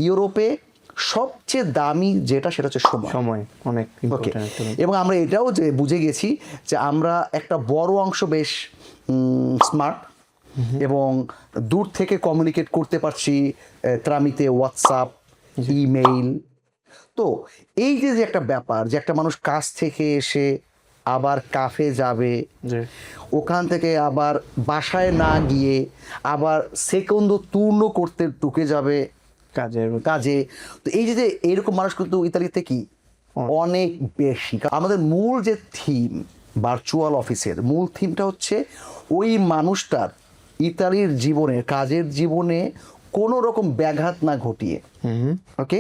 ইউরোপে সবচেয়ে দামি যেটা সেটা হচ্ছে সময়। অনেক ওকে, এবং আমরা এটাও যে বুঝে গেছি যে আমরা একটা বড় অংশ বেশ স্মার্ট এবং দূর থেকে কমিউনিকেট করতে পারছি ত্রামিতে, হোয়াটসঅ্যাপ, ইমেইল। তো এই যে যে একটা ব্যাপার যে একটা মানুষ কাজ থেকে এসে আবার কাফে যাবে, ওখান থেকে আবার বাসায় না গিয়ে আবার সেকেন্ড তুর্ণ করতে ঢুকে যাবে কাজে। তো এই যে এইরকম মানুষ কিন্তু ইতালিতে কি অনেক বেশি। আমাদের মূল যে থিম ভার্চুয়াল অফিসের মূল থিমটা হচ্ছে ওই মানুষটার ইতালির জীবনে, কাজের জীবনে কোনো রকম ব্যাঘাত না ঘটিয়ে। ওকে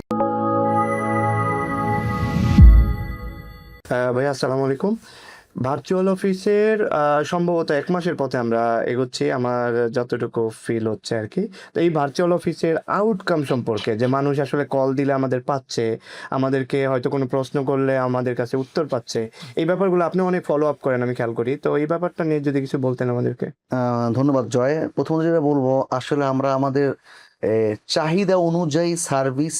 ভাইয়া, আসসালামু আলাইকুম। ভার্চুয়াল অফিসের সম্ভবত 1 মাসের পথে আমরা এগোচ্ছি, আমার যতটুকু ফিল হচ্ছে আর কি। তো এই ভার্চুয়াল অফিসের আউটকাম সম্পর্কে, যে মানুষ আসলে কল দিলে আমাদের পাচ্ছে, আমাদেরকে হয়তো কোনো প্রশ্ন করলে আমাদের কাছে উত্তর পাচ্ছে, এই ব্যাপারগুলো আপনি অনেক ফলো আপ করেন, আমি খেয়াল করি। তো এই ব্যাপারটা নিয়ে যদি কিছু বলতেন আমাদেরকে। ধন্যবাদ জয়। প্রথমত যেটা বলবো, আসলে আমরা আমাদের চাহিদা অনুযায়ী সার্ভিস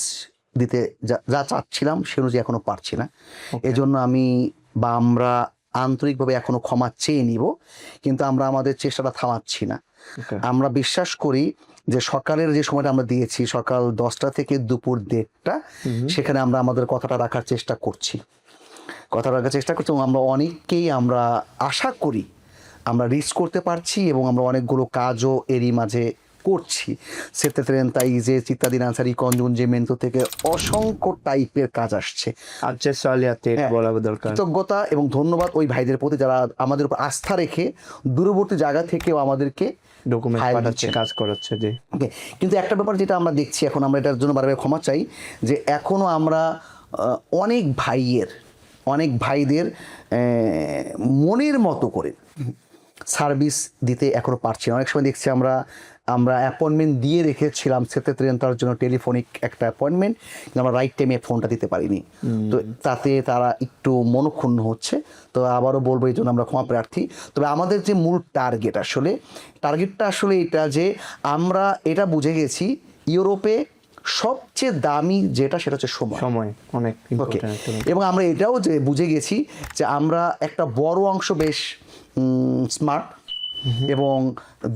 দিতে যা চাচ্ছিলাম সে অনুযায়ী এখনো পারছি না। এজন্য আমরা আন্তরিকভাবে এখনো ক্ষমা চেয়ে নিব, কিন্তু আমরা আমাদের চেষ্টাটা থামাচ্ছি না। আমরা বিশ্বাস করি যে সকালের যে সময়টা আমরা দিয়েছি, সকাল 10টা থেকে দুপুর 1:30টা, সেখানে আমরা আমাদের কথাটা রাখার চেষ্টা করছি এবং আমরা অনেককেই আমরা আশা করি আমরা রিচ করতে পারছি এবং আমরা অনেকগুলো কাজও এরই মাঝে করছি। তাই যে চিত্তাদিনান্সারি কনজুনজেমেন্টো থেকে অসংখ্য টাইপের কাজ আসছে। কৃতজ্ঞতা এবং ধন্যবাদ ওই ভাইদের প্রতি যারা আমাদের উপর আস্থা রেখে দূরবর্তী জায়গা থেকেও আমাদেরকে কাজ করাচ্ছে। কিন্তু একটা ব্যাপার যেটা আমরা দেখছি এখন, আমরা এটার জন্য বারবার ক্ষমা চাই, যে এখনো আমরা অনেক ভাইদের মনের মতো করে সার্ভিস দিতে এখনো পারছি না। অনেক সময় দেখছি আমরা অ্যাপয়েন্টমেন্ট দিয়ে রেখেছিলাম তার জন্য, টেলিফোনিক একটা অ্যাপয়েন্টমেন্ট, কিন্তু আমরা রাইট টাইমে ফোনটা দিতে পারিনি। তো তাতে তারা একটু মনক্ষুণ্ণ হচ্ছে। তো আবারও বলবো, এই জন্য আমরা ক্ষমা প্রার্থী। তবে আমাদের যে মূল টার্গেটটা আসলে এটা, যে আমরা এটা বুঝে গেছি ইউরোপে সবচেয়ে দামি যেটা সেটা হচ্ছে সময়। অনেক ওকে, এবং আমরা এটাও যে বুঝে গেছি যে আমরা একটা বড় অংশ বেশ স্মার্ট এবং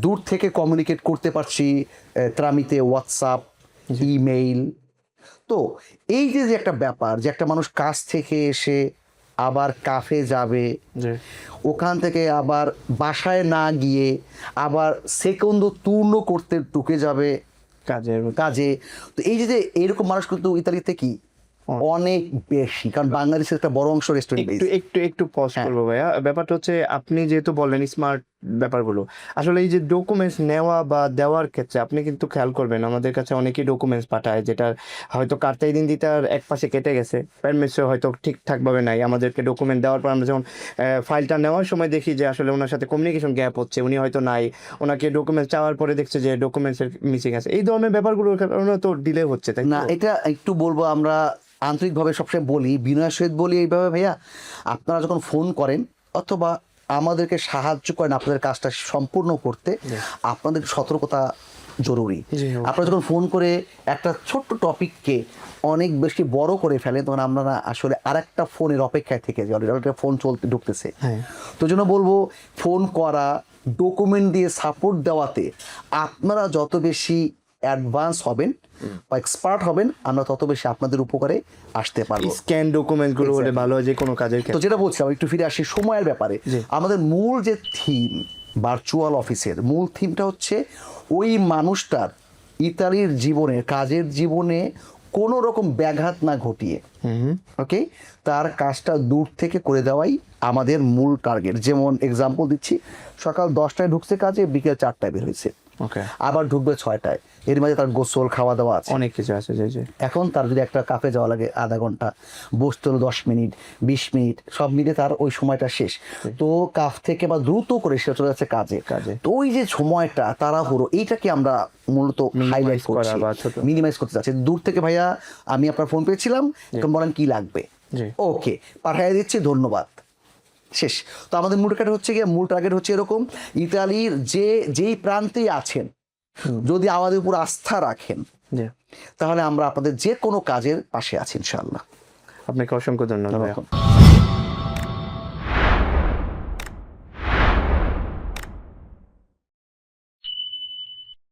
দূর থেকে কমিউনিকেট করতে পারছি ত্রামিতে, হোয়াটসঅ্যাপ, ইমেইল। তো এই যে যে একটা ব্যাপার যে একটা মানুষ কাজ থেকে এসে আবার কাফে যাবে, ওখান থেকে আবার বাসায় না গিয়ে আবার সেকেন্ড তুর্ণ করতে ঢুকে যাবে কাজে। তো এই যে এইরকম মানুষ কিন্তু ইতালিতে কি অনেক বেশি, কারণ বাংলাদেশের একটা বড় অংশ রেস্টুরেন্ট। একটু পজ করবো ভাইয়া। ব্যাপারটা হচ্ছে, আপনি যেহেতু বললেন স্মার্ট ব্যাপারগুলো, আসলে এই যে ডকুমেন্টস নেওয়া বা দেওয়ার ক্ষেত্রে আপনি কিন্তু খেয়াল করবেন, আমাদের কাছে অনেকেই ডকুমেন্টস পাঠায়, যেটা হয়তো কার্ড আইডেন্টিটির এক পাশে কেটে গেছে, পারমিটসও হয়তো ঠিকঠাকভাবে নাই। আমাদেরকে ডকুমেন্ট দেওয়ার পর আমরা যখন ফাইলটা নেওয়ার সময় দেখি যে আসলে ওনার সাথে কমিউনিকেশন গ্যাপ হচ্ছে, উনি হয়তো নাই, ওনাকে ডকুমেন্টস চাওয়ার পরে দেখছে যে ডকুমেন্টসের মিসিং আছে। এই ধরনের ব্যাপারগুলোর কারণে তো ডিলে হচ্ছে, তাই না? এটা একটু বলবো, আমরা আন্তরিকভাবে সবসময় বলি, বিনয়ের সহিত বলি এইভাবে, ভাইয়া আপনারা যখন ফোন করেন অথবা আমাদেরকে সাহায্য করেন আপনাদের কাজটা সম্পূর্ণ করতে, আপনাদের সতর্কতা জরুরি। আপনারা যখন ফোন করে একটা ছোট্ট টপিককে অনেক বেশি বড় করে ফেলেন, তখন আমরা আসলে আরেকটা ফোনের অপেক্ষায় থেকে যাই, অলরেডি ফোন ঢুকতেছে। তো জন্য বলবো, ফোন করা, ডকুমেন্ট দিয়ে সাপোর্ট দেওয়াতে আপনারা যত বেশি অ্যাডভান্স হবেন বা এক্সপার্ট হবেন, আমরা তত বেশি আপনাদের উপকারে আসতে পারবো। স্ক্যান ডকুমেন্টগুলো হলে ভালো হয় যে কোনো কাজের ক্ষেত্রে। তো যেটা বলছিলাম, একটু ফিরে আসি সময়ের ব্যাপারে। আমাদের মূল যে থিম ভার্চুয়াল অফিসের মূল থিমটা হচ্ছে ওই মানুষটার ইতালির জীবনে, কাজের জীবনে কোনো রকম ব্যাঘাত না ঘটিয়ে, ওকে, তার কাজটা দূর থেকে করে দেওয়াই আমাদের মূল টার্গেট। যেমন এক্সাম্পল দিচ্ছি, সকাল 10টায় ঢুকছে কাজে, বিকেল 4টায় বের হয়েছে, আবার ঢুকবে 6টায়, এর মাঝে তার গোসল, খাওয়া দাওয়া আছে, অনেক কিছু আছে। এখন তার যদি একটা কাফে যাওয়া লাগে আধা ঘন্টা, বসতে হলো 10 মিনিট, 20 মিনিট, সব মিলে তার ওই সময়টা শেষ। তো কাফ থেকে বা দ্রুত করে সে চলে যাচ্ছে কাজে। তো ওই যে সময়টা তাড়াহুড়ো, এইটাকে আমরা মূলত হাইলাইট করছি, মিনিমাইজ করতে চাচ্ছি। দূর থেকে, ভাইয়া আমি আপনার ফোন পেয়েছিলাম, এখন বলেন কি লাগবে, ওকে পাঠিয়ে দিচ্ছি, ধন্যবাদ, শেষ। তো আমাদের মূল টার্গেট হচ্ছে এরকম, ইতালির যেই প্রান্তেই আছেন, যদি আমাদের উপর আস্থা রাখেন, জি, তাহলে আমরা আপনাদের যে কোনো কাজের পাশে আছি ইনশাআল্লাহ। আপনাকে অসংখ্য ধন্যবাদ ভাইয়া। ধন্যবাদ।